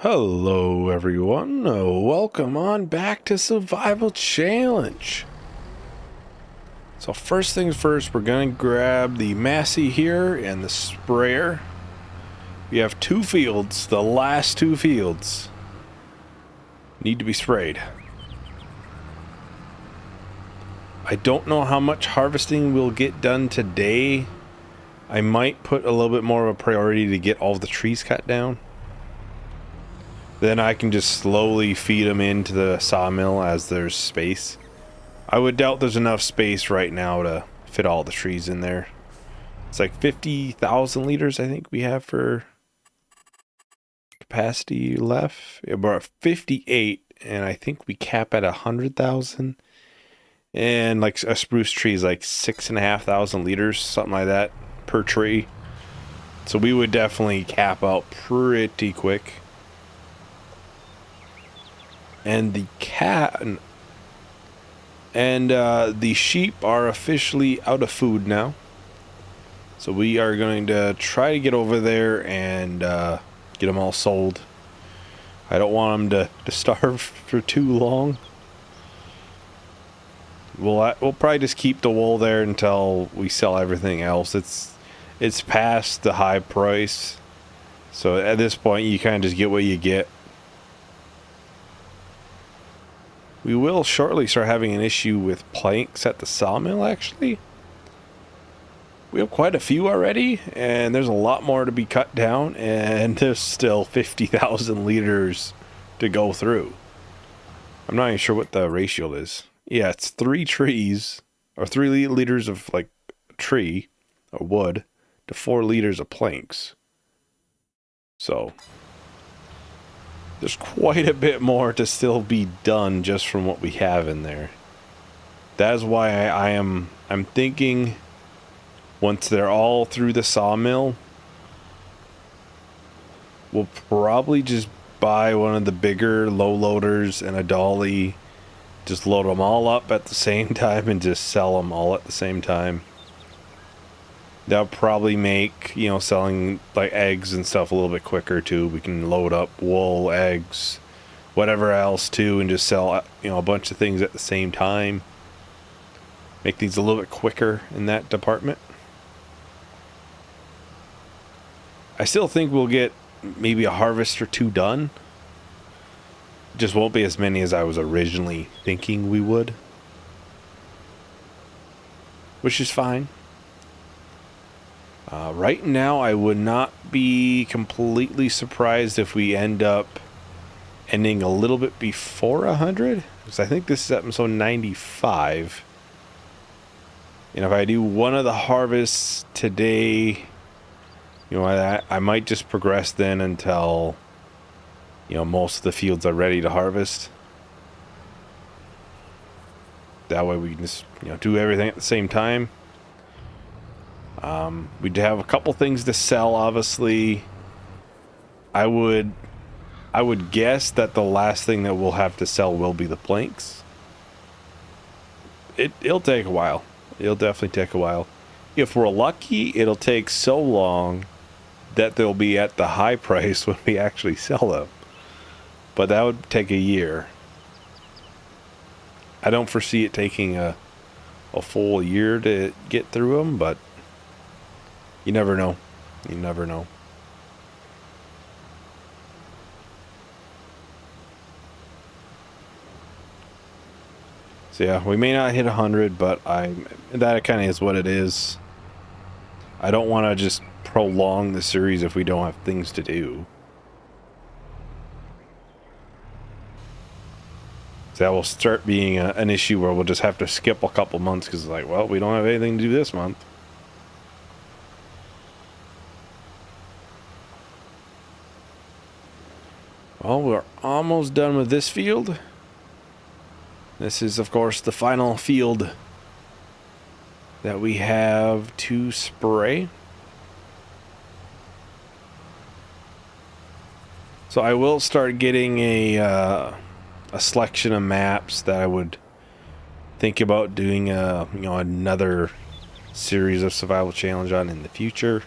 Hello everyone, welcome on back to Survival Challenge. So first things first, we're going to grab the Massey here and the sprayer. We have two fields, the last two fields need to be sprayed. I don't know how much harvesting we'll get done today. I might put a little bit more of a priority to get all the trees cut down. Then I can just slowly feed them into the sawmill as there's space. I would doubt there's enough space right now to fit all the trees in there. It's like 50,000 liters I think we have for capacity left. We're at 58 and I think we cap at 100,000. And like a spruce tree is like 6,500 liters, something like that per tree. So we would definitely cap out pretty quick. And the cat and the sheep are officially out of food now. So we are going to try to get over there and get them all sold. I don't want them to starve for too long. We'll probably just keep the wool there until we sell everything else. It's past the high price. So at this point you kind of just get what you get. We will shortly start having an issue with planks at the sawmill, actually. We have quite a few already, and there's a lot more to be cut down, and there's still 50,000 liters to go through. I'm not even sure what the ratio is. Yeah, it's 3 trees, or 3 liters of, like, tree, or wood, to 4 liters of planks. So there's quite a bit more to still be done just from what we have in there. That is why I'm thinking once they're all through the sawmill, we'll probably just buy one of the bigger low loaders and a dolly, just load them all up at the same time and just sell them all at the same time. That'll probably make, you know, selling like eggs and stuff a little bit quicker too. We can load up wool, eggs, whatever else too, and just sell, you know, a bunch of things at the same time. Make things a little bit quicker in that department. I still think we'll get maybe a harvest or 2 done. Just won't be as many as I was originally thinking we would. Which is fine. Right now, I would not be completely surprised if we end up ending a little bit before 100. Because I think this is episode 95. And if I do one of the harvests today, you know, I might just progress then until, you know, most of the fields are ready to harvest. That way we can just, you know, do everything at the same time. We'd have a couple things to sell, obviously. I would guess that the last thing that we'll have to sell will be the planks. It'll take a while. It'll definitely take a while. If we're lucky, it'll take so long that they'll be at the high price when we actually sell them. But that would take a year. I don't foresee it taking a full year to get through them, but you never know. You never know. So yeah, we may not hit 100, but that kind of is what it is. I don't want to just prolong the series if we don't have things to do. So that will start being an issue where we'll just have to skip a couple months because it's like, well, we don't have anything to do this month. Well, we're almost done with this field. This is, of course, the final field that we have to spray. So I will start getting a selection of maps that I would think about doing another series of survival challenge on in the future.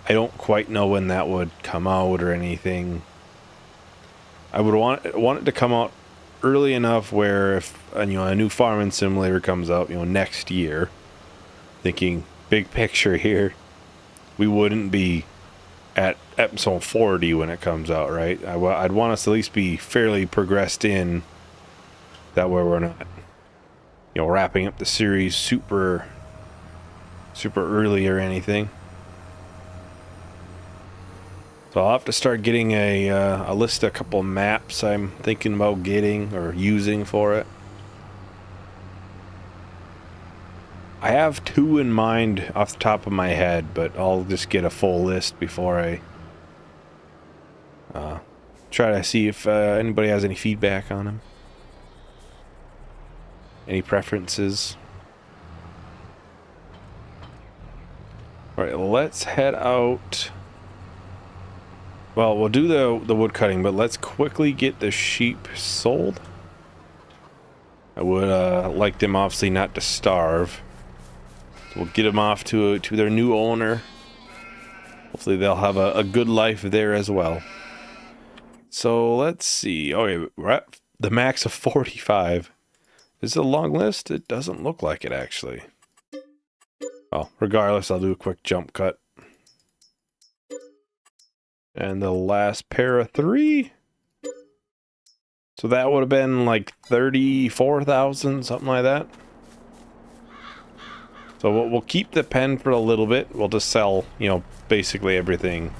I don't quite know when that would come out or anything. I would want it to come out early enough where if a new farming simulator comes out, next year, thinking big picture here, we wouldn't be at episode 40 when it comes out, right? I'd want us to at least be fairly progressed in. That way we're not, wrapping up the series super early or anything. So I'll have to start getting a list of a couple of maps I'm thinking about getting or using for it. I have 2 in mind off the top of my head, but I'll just get a full list before I try to see if anybody has any feedback on them. Any preferences? Alright, let's head out. Well, we'll do the wood cutting, but let's quickly get the sheep sold. I would like them obviously not to starve. So we'll get them off to their new owner. Hopefully they'll have a good life there as well. So let's see. Okay, we're at the max of 45. Is it a long list? It doesn't look like it, actually. Oh, regardless, I'll do a quick jump cut. And the last pair of 3. So that would have been like 34,000, something like that. So we'll keep the pen for a little bit. We'll just sell, basically everything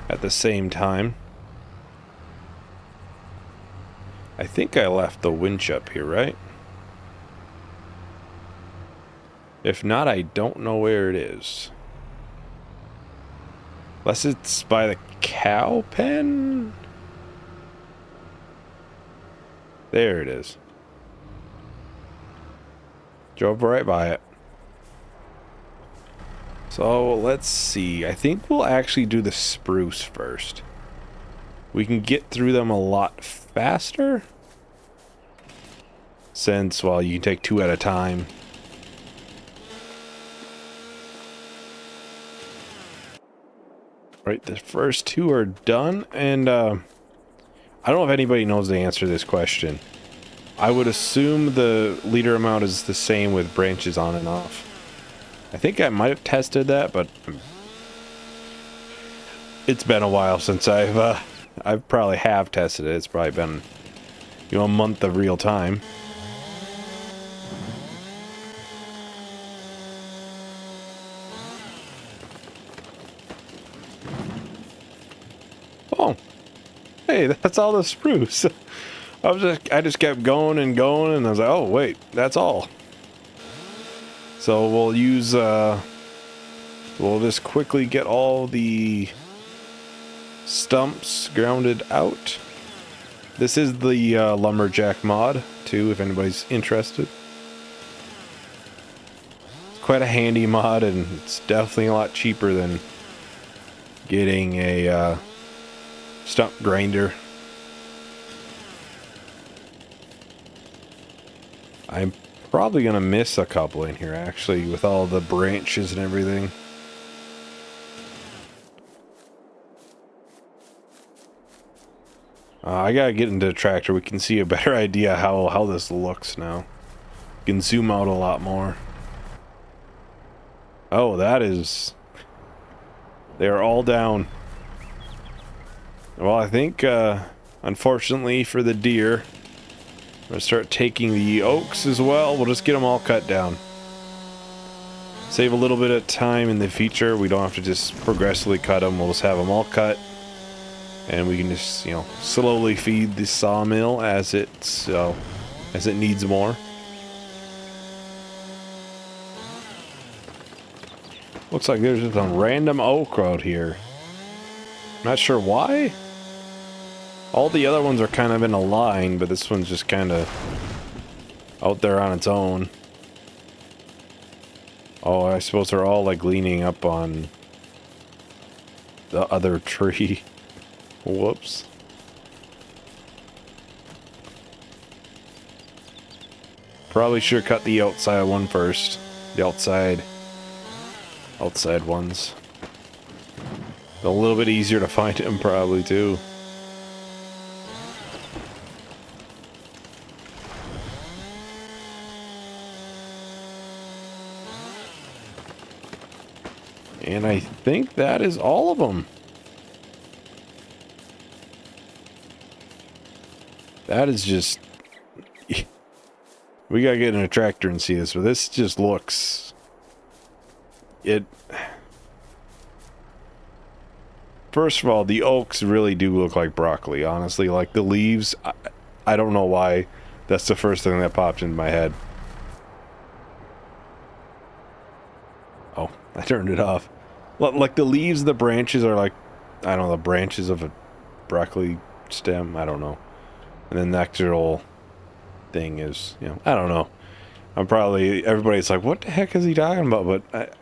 at the same time. I think I left the winch up here, right? If not, I don't know where it is. Unless it's by the cow pen? There it is. Drove right by it. So let's see. I think we'll actually do the spruce first. We can get through them a lot faster. Since, well, you can take 2 at a time. Right, the first 2 are done, and I don't know if anybody knows the answer to this question. I would assume the leader amount is the same with branches on and off. I think I might have tested that, but it's been a while since I've probably have tested it. It's probably been, a month of real time. Oh, hey, that's all the spruce. I just kept going and going, and I was like, oh wait, that's all. So we'll use we'll just quickly get all the stumps grounded out. This is the lumberjack mod too, if anybody's interested. It's quite a handy mod, and it's definitely a lot cheaper than getting a stump grinder. I'm probably gonna miss a couple in here, actually, with all the branches and everything. I gotta get into the tractor. We can see a better idea how this looks now. We can zoom out a lot more. Oh, that is... They're all down. Well, I think, unfortunately for the deer, I'm gonna start taking the oaks as well. We'll just get them all cut down. Save a little bit of time in the future. We don't have to just progressively cut them. We'll just have them all cut. And we can just, slowly feed the sawmill as it needs more. Looks like there's just a random oak out here. Not sure why. All the other ones are kind of in a line, but this one's just kind of out there on its own. Oh, I suppose they're all like leaning up on the other tree. Whoops. Probably should have cut the outside one first. The outside ones. A little bit easier to find them probably too. And I think that is all of them. That is just... We gotta get in a tractor and see this, but this just looks... First of all, the oaks really do look like broccoli, honestly. Like the leaves, I don't know why. That's the first thing that popped into my head. Oh, I turned it off. Like the leaves, the branches are like, I don't know, the branches of a broccoli stem. I don't know. And then the actual thing is, you know, I don't know. Everybody's like, what the heck is he talking about? But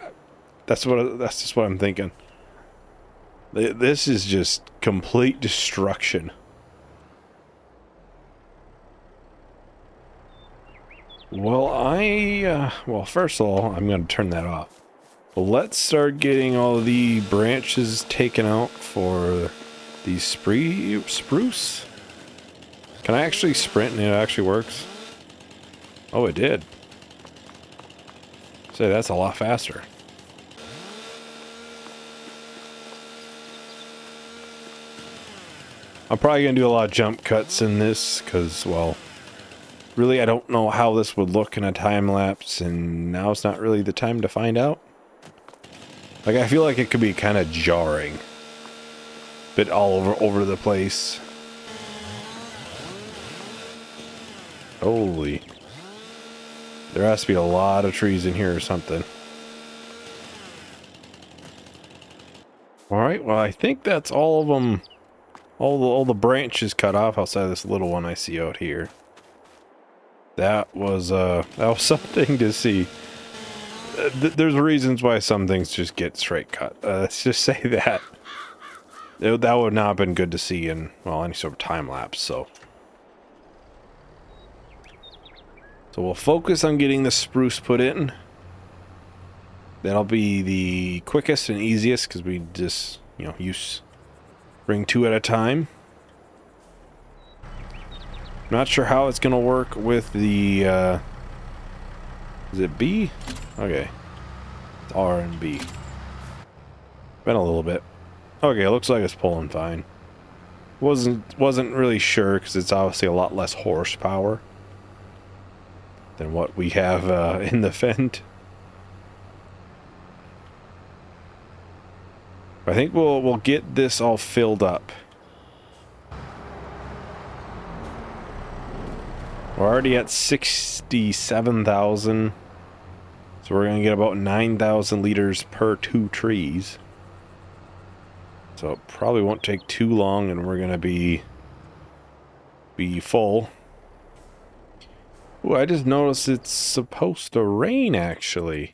that's just what I'm thinking. This is just complete destruction. Well, well, first of all, I'm going to turn that off. Well, let's start getting all of the branches taken out for the spruce. Can I actually sprint and it actually works? Oh, it did. Say, that's a lot faster. I'm probably going to do a lot of jump cuts in this because, well, really I don't know how this would look in a time lapse, and now it's not really the time to find out. Like, I feel like it could be kind of jarring. Bit all over the place. Holy. There has to be a lot of trees in here or something. Alright, well, I think that's all of them. All the branches cut off outside of this little one I see out here. That was something to see. There's reasons why some things just get straight cut. Let's just say that. That would not have been good to see in, well, any sort of time lapse, so. So we'll focus on getting the spruce put in. That'll be the quickest and easiest because we just, you know, bring 2 at a time. Not sure how it's gonna work with the is it B? Okay. It's R and B. Been a little bit. Okay, it looks like it's pulling fine. Wasn't really sure because it's obviously a lot less horsepower than what we have in the Fendt. I think we'll get this all filled up. We're already at 67,000. So we're going to get about 9,000 liters per 2 trees. So it probably won't take too long and we're going to be full. Ooh, I just noticed it's supposed to rain actually.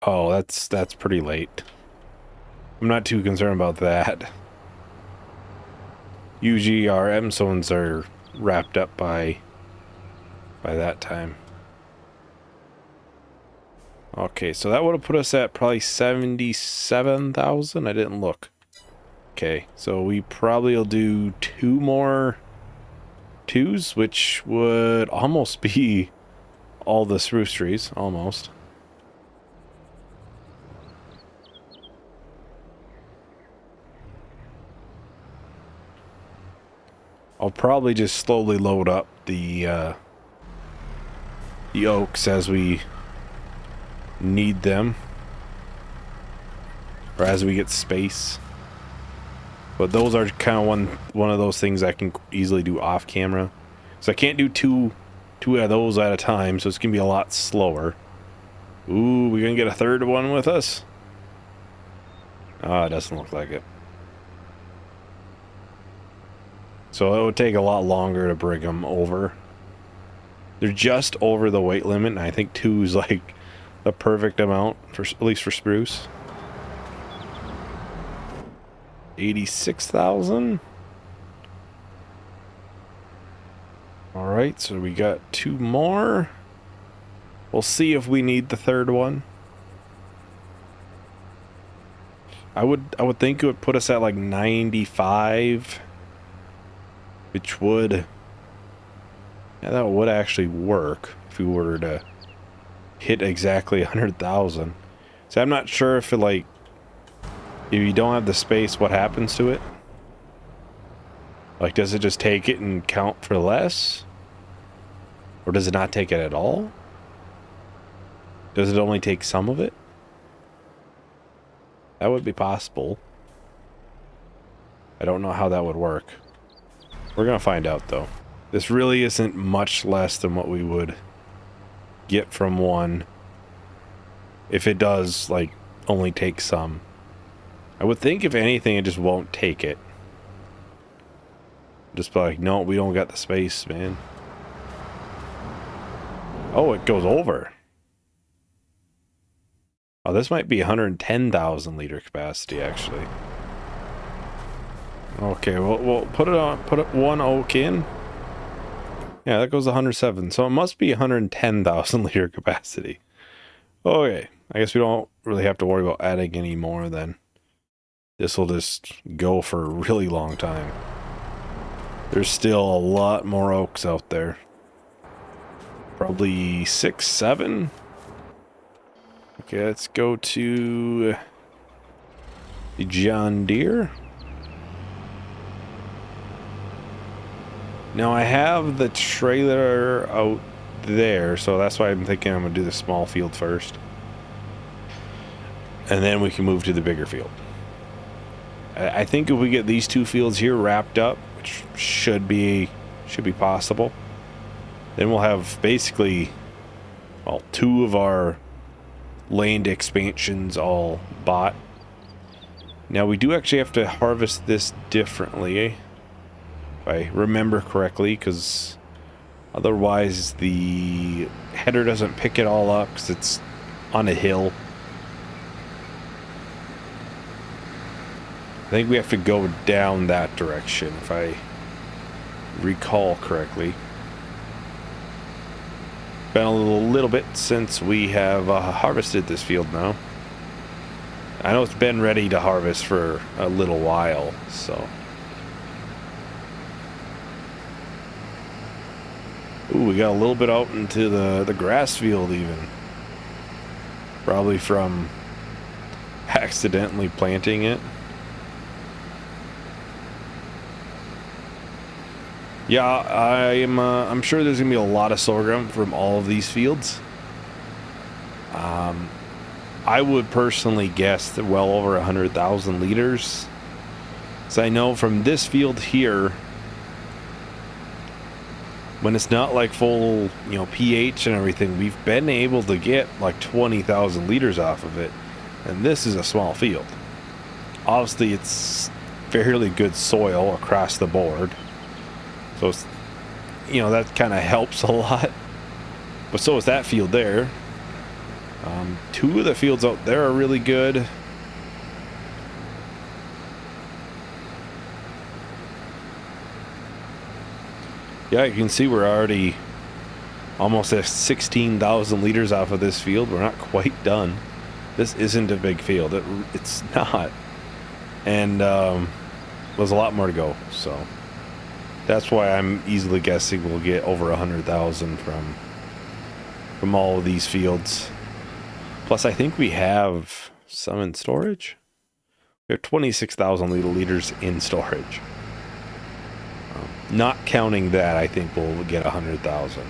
Oh, that's pretty late. I'm not too concerned about that. Usually our M zones are wrapped up by that time. Okay, so that would have put us at probably 77,000. I didn't look. Okay, so we probably will do 2 more 2s, which would almost be all the spruce trees, almost. I'll probably just slowly load up the oaks as we need them, or as we get space. But those are kind of one of those things I can easily do off camera, so I can't do two of those at a time, so it's gonna be a lot slower. Ooh, we're gonna get a third one with us. Ah, it doesn't look like it. So it would take a lot longer to bring them over. They're just over the weight limit, and I think 2 is like the perfect amount, for at least for spruce. 86,000. Alright, so we got 2 more. We'll see if we need the third one. I would think it would put us at like 95. Which would... yeah, that would actually work if we were to hit exactly 100,000. So I'm not sure if it, like, if you don't have the space, what happens to it? Like, does it just take it and count for less? Or does it not take it at all? Does it only take some of it? That would be possible. I don't know how that would work. We're gonna find out, though. This really isn't much less than what we would get from one if it does, like, only take some. I would think, if anything, it just won't take it. Just be like, no, we don't got the space, man. Oh, it goes over. Oh, this might be 110,000 liter capacity, actually. Okay, we'll put it on, put it one oak in. Yeah, that goes 107. So it must be 110,000 liter capacity. Okay, I guess we don't really have to worry about adding any more then. This will just go for a really long time. There's still a lot more oaks out there. Probably 6, 7. Okay, let's go to the John Deere. Now I have the trailer out there, so that's why I'm thinking I'm going to do the small field first. And then we can move to the bigger field. I think if we get these two fields here wrapped up, which should be possible, then we'll have basically, well, 2 of our land expansions all bought. Now we do actually have to harvest this differently, if I remember correctly, because otherwise the header doesn't pick it all up because it's on a hill. I think we have to go down that direction, if I recall correctly. Been a little bit since we have harvested this field now. I know it's been ready to harvest for a little while, so. Ooh, we got a little bit out into the grass field even. Probably from accidentally planting it. Yeah, I'm sure there's gonna be a lot of sorghum from all of these fields. I would personally guess that well over 100,000 liters. So I know from this field here, when it's not like full, you know, pH and everything, we've been able to get like 20,000 liters off of it. And this is a small field. Obviously, it's fairly good soil across the board. So, it's, you know, that kind of helps a lot. But so is that field there. 2 of the fields out there are really good. Yeah, you can see we're already almost at 16,000 liters off of this field. We're not quite done. This isn't a big field. It's not. And there's a lot more to go. So that's why I'm easily guessing we'll get over 100,000 from all of these fields. Plus, I think we have some in storage. We have 26,000 liters in storage. Not counting that, I think we'll get 100,000.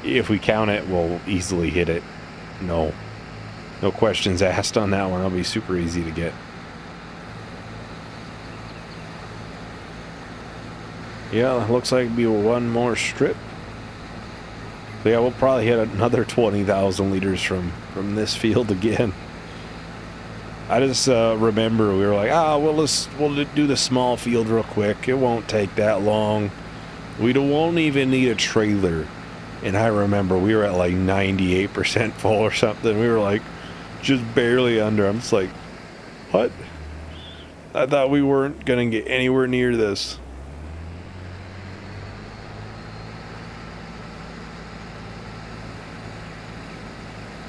If we count it, we'll easily hit it. No questions asked on that one. That'll be super easy to get. Yeah, looks like it'll be one more strip. So yeah, we'll probably hit another 20,000 liters from this field again. I just remember we were like, we'll do the small field real quick. It won't take that long. We won't even need a trailer. And I remember we were at like 98% full or something. We were like just barely under. I'm just like, what? I thought we weren't gonna get anywhere near this.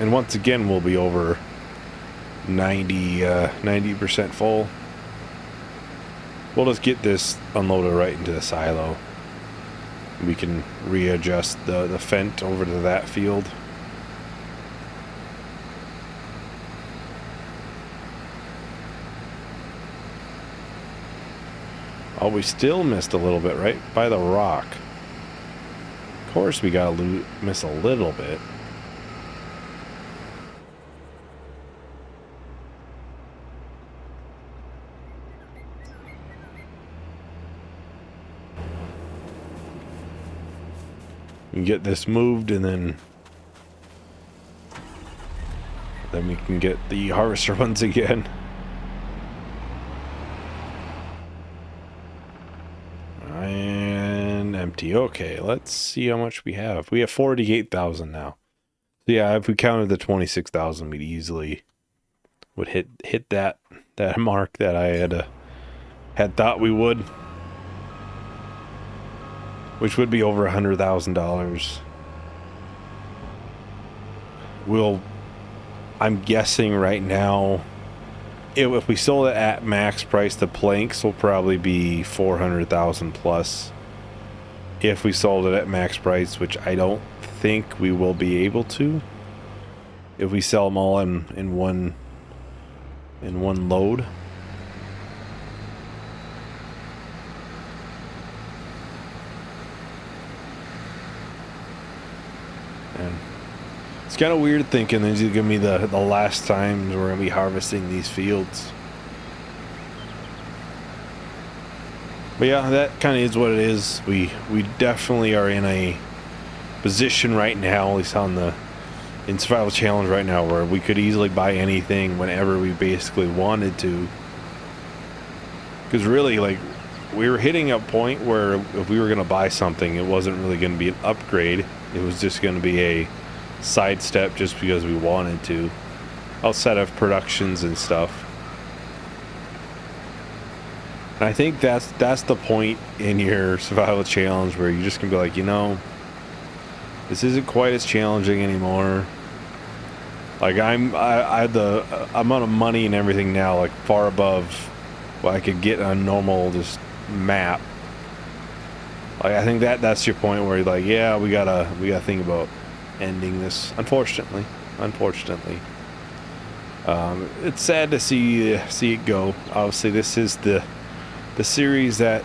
And once again, we'll be over 90% full. We'll just get this unloaded right into the silo. We can readjust the fent over to that field. Oh, we still missed a little bit right by the rock. Of course we gotta miss a little bit. We get this moved and then we can get the harvester ones again. And empty. Okay, let's see how much we have. We have 48,000 now. So yeah, if we counted the 26,000, we'd easily would hit that mark that I had thought we would, which would be over $100,000. I'm guessing right now, if we sold it at max price, the planks will probably be 400,000 plus. If we sold it at max price, which I don't think we will be able to, if we sell them all in one load. And it's kind of weird thinking these are gonna be the last times we're gonna be harvesting these fields. But yeah, that kind of is what it is. We definitely are in a position right now, at least in Survival Challenge right now, where we could easily buy anything whenever we basically wanted to. Because really, like, we were hitting a point where if we were going to buy something, it wasn't really going to be an upgrade. It was just going to be a sidestep just because we wanted to, outside of productions and stuff. And I think that's the point in your Survival Challenge where you just can be like, you know, this isn't quite as challenging anymore. Like I had the amount of money and everything now, like far above what I could get on a normal just map. Like I think that's your point where you're like, yeah, we gotta think about ending this. Unfortunately, it's sad to see it go. Obviously, this is the series that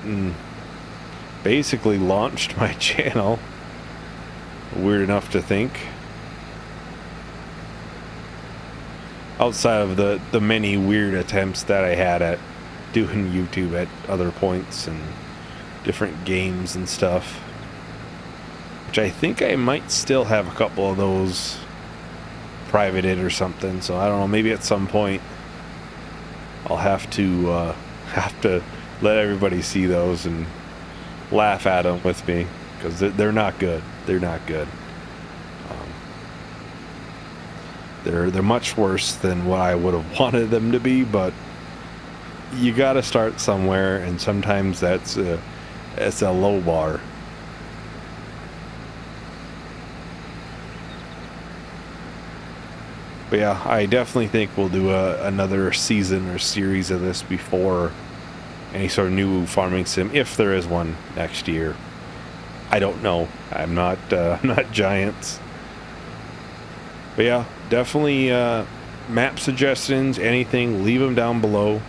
basically launched my channel. Weird enough to think. Outside of the many weird attempts that I had at doing YouTube at other points and different games and stuff, which I think I might still have a couple of those privated or something. So I don't know, maybe at some point I'll have to let everybody see those and laugh at them with me, because they're not good. They're not good. They're much worse than what I would have wanted them to be, but you got to start somewhere, and sometimes that's a low bar. But yeah, I definitely think we'll do another season or series of this before any sort of new farming sim, if there is one next year. I don't know. I'm not Giants. But yeah, definitely map suggestions, anything, leave them down below.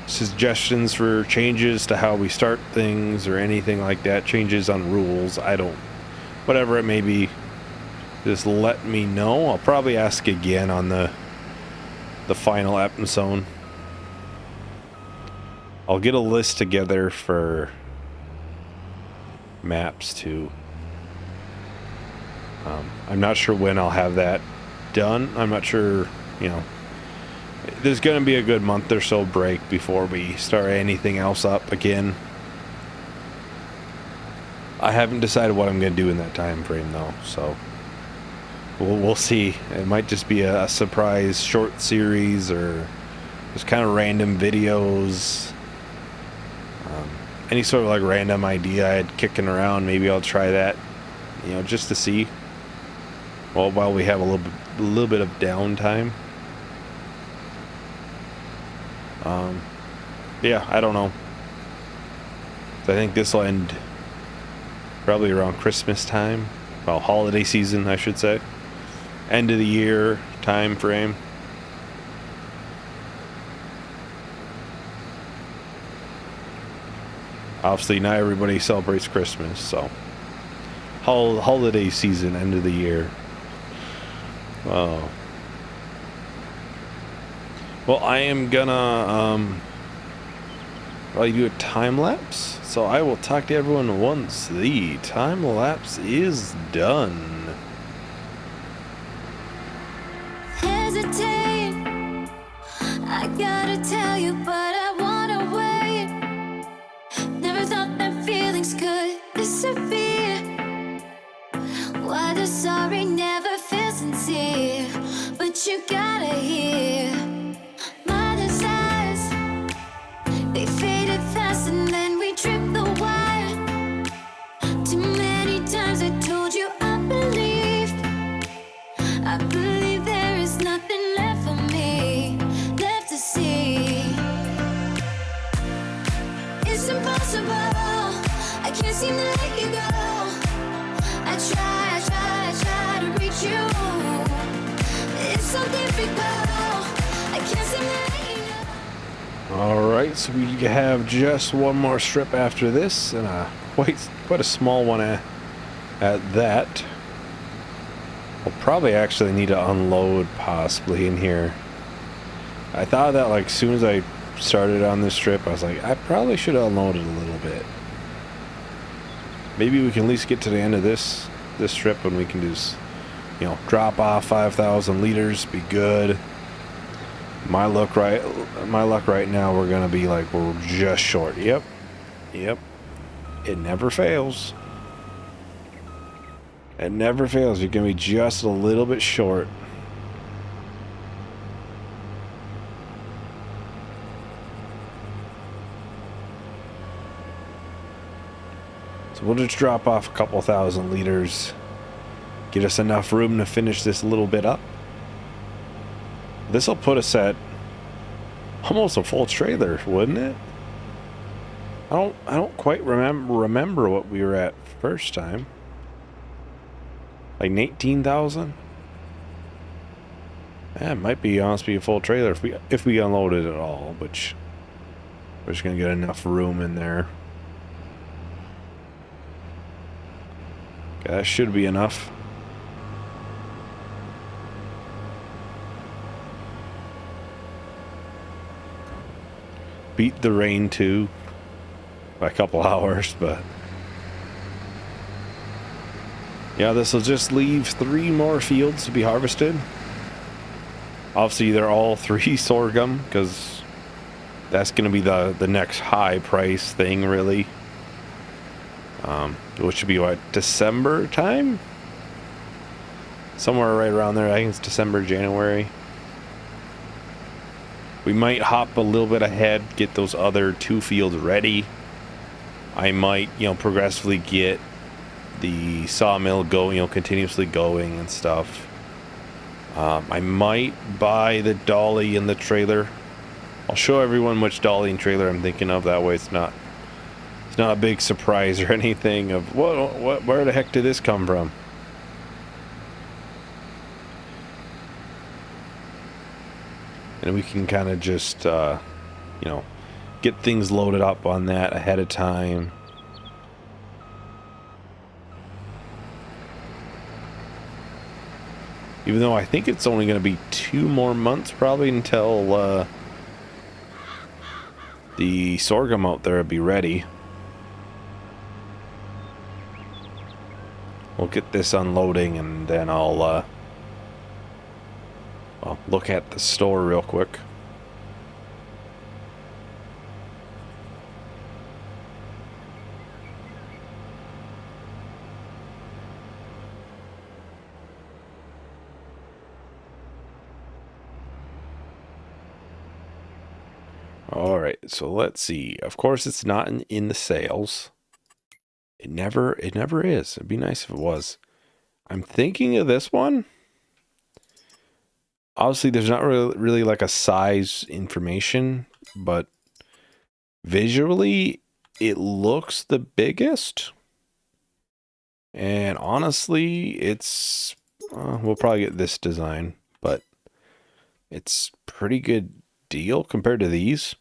Suggestions for changes to how we start things or anything like that, changes on rules, whatever it may be, just let me know. I'll probably ask again on the final episode. I'll get a list together for maps too. I'm not sure when I'll have that done. I'm not sure, there's going to be a good month or so break before we start anything else up again. I haven't decided what I'm going to do in that time frame though, so we'll see. It might just be a surprise short series or just kind of random videos. Any sort of like random idea I had kicking around, maybe I'll try that, just to see. Well, while we have a little bit of downtime. Yeah, I don't know. I think this will end probably around Christmas time. Well, holiday season, I should say. End of the year time frame. Obviously, not everybody celebrates Christmas, so holiday season, end of the year. Oh. Well, I am gonna probably do a time lapse, so I will talk to everyone once the time lapse is done. Hesitate, I gotta tell you, but I wanna wait. Never thought that feelings could disappear. Why the sorry never feels sincere, but you gotta hear my desires. They faded fast and then we tripped the wire. Too many times I told you I believe there is nothing left for me, left to see. It's impossible, I can't seem to let you go. I try to reach you. It's so difficult, I can't seem to let you go. Alright, so we have just one more strip after this, and quite a small one at that. We'll probably actually need to unload possibly in here. I thought that like as soon as I started on this strip, I was like, I probably should have unloaded a little bit. Maybe we can at least get to the end of this strip and we can just, you know, drop off 5,000 liters, be good. My luck right now, we're gonna be like, we're just short. Yep. It never fails. It never fails. You're going to be just a little bit short. So we'll just drop off a couple thousand liters. Get us enough room to finish this a little bit up. This will put us at almost a full trailer, wouldn't it? I don't quite remember what we were at first time. Like 18,000? Yeah, it might be honestly a full trailer if we unload it at all, which we're just gonna get enough room in there. Okay, that should be enough. Beat the rain too by a couple hours, but yeah, this will just leave 3 more fields to be harvested. Obviously, they're all 3 sorghum, because that's going to be the next high price thing, really. Which should be, what, December time? Somewhere right around there. I think it's December, January. We might hop a little bit ahead, get those other 2 fields ready. I might, you know, progressively get the sawmill going, you know, continuously going and stuff. I might buy the dolly and the trailer. I'll show everyone which dolly and trailer I'm thinking of. That way, it's not a big surprise or anything of what where the heck did this come from? And we can kind of just, you know, get things loaded up on that ahead of time. Even though I think it's only going to be 2 more months probably until the sorghum out there will be ready. We'll get this unloading and then I'll look at the store real quick. All right, so let's see. Of course, it's not in the sales. It never is. It'd be nice if it was. I'm thinking of this one. Obviously, there's not really like a size information, but visually, it looks the biggest. And honestly, it's we'll probably get this design, but it's pretty good deal compared to these.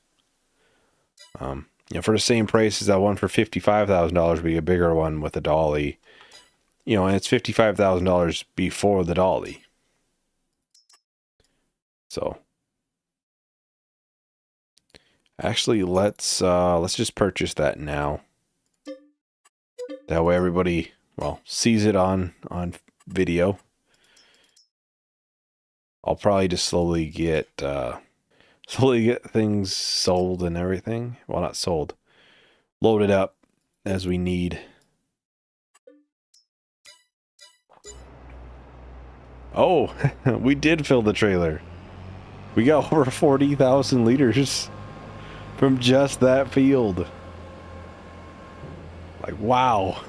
You know, for the same price as that one for $55,000 would be a bigger one with a dolly. You know, and it's $55,000 before the dolly. So actually, let's just purchase that now. That way everybody, well, sees it on video. I'll probably just slowly get things sold and everything. Well, not sold. Loaded up as we need. Oh, we did fill the trailer. We got over 40,000 liters from just that field. Like, wow.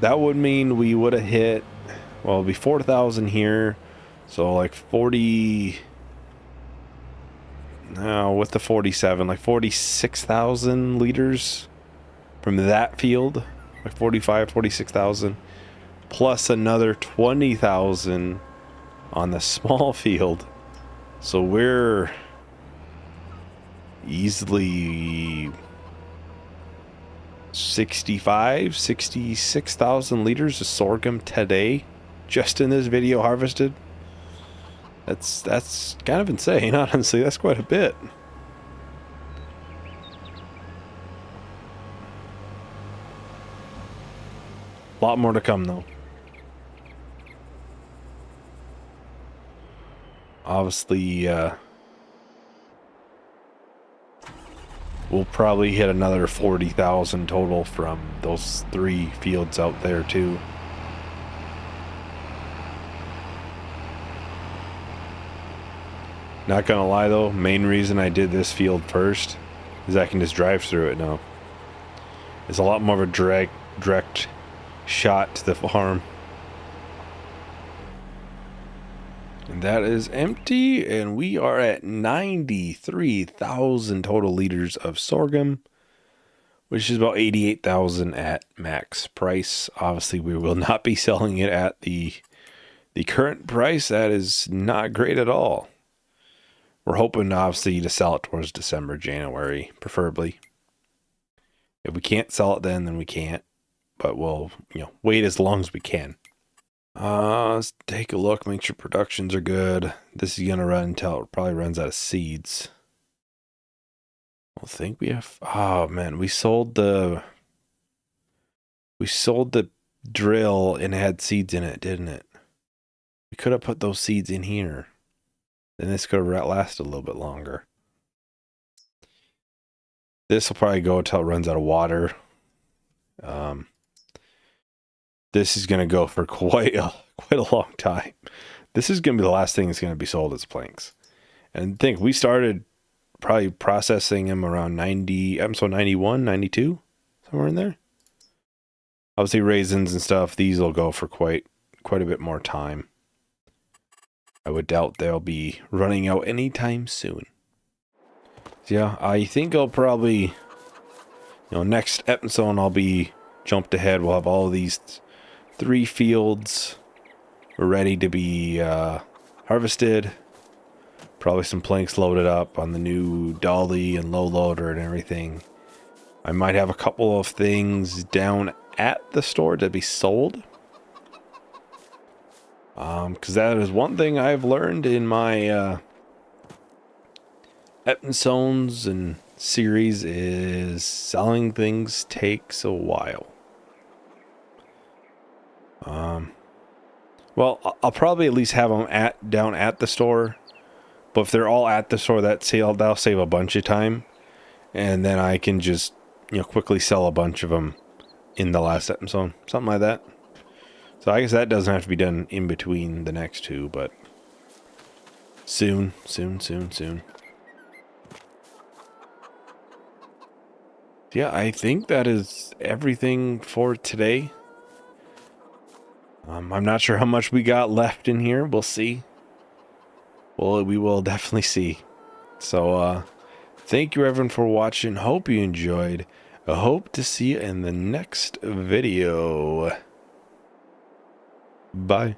That would mean we would have hit, well, it'd be 4,000 here. So like 40, no, with the 47, like 46,000 liters from that field. Like 46,000. Plus another 20,000 on the small field. So we're easily 66,000 liters of sorghum today just in this video harvested. That's kind of insane, honestly. That's quite a bit. A lot more to come though. Obviously, we'll probably hit another 40,000 total from those 3 fields out there too. Not gonna lie though, main reason I did this field first is I can just drive through it now. It's a lot more of a direct shot to the farm. And that is empty, and we are at 93,000 total liters of sorghum, which is about 88,000 at max price. Obviously, we will not be selling it at the current price. That is not great at all. We're hoping, obviously, to sell it towards December, January, preferably. If we can't sell it then we can't. But we'll, wait as long as we can. Let's take a look, make sure productions are good. This is gonna run until it probably runs out of seeds. I think we have, oh man, we sold the drill and it had seeds in it, didn't it? We could have put those seeds in here. Then this could have lasted a little bit longer. This will probably go until it runs out of water. This is going to go for quite a long time. This is going to be the last thing that's going to be sold as planks. And I think we started probably processing them around 91, 92, somewhere in there. Obviously raisins and stuff, these will go for quite a bit more time. I would doubt they'll be running out anytime soon. So yeah, I think I'll probably, next episode I'll be jumped ahead. We'll have all of these 3 fields ready to be harvested. Probably some planks loaded up on the new dolly and low loader and everything. I might have a couple of things down at the store to be sold. Because that is one thing I've learned in my episodes and series is selling things takes a while. Well, I'll probably at least have them down at the store. But if they're all at the store, that'll save a bunch of time. And then I can just, quickly sell a bunch of them in the last episode. Something like that. So I guess that doesn't have to be done in between the next 2, but soon. Yeah, I think that is everything for today. I'm not sure how much we got left in here. We'll see. Well, we will definitely see. So, thank you everyone for watching. Hope you enjoyed. I hope to see you in the next video. Bye.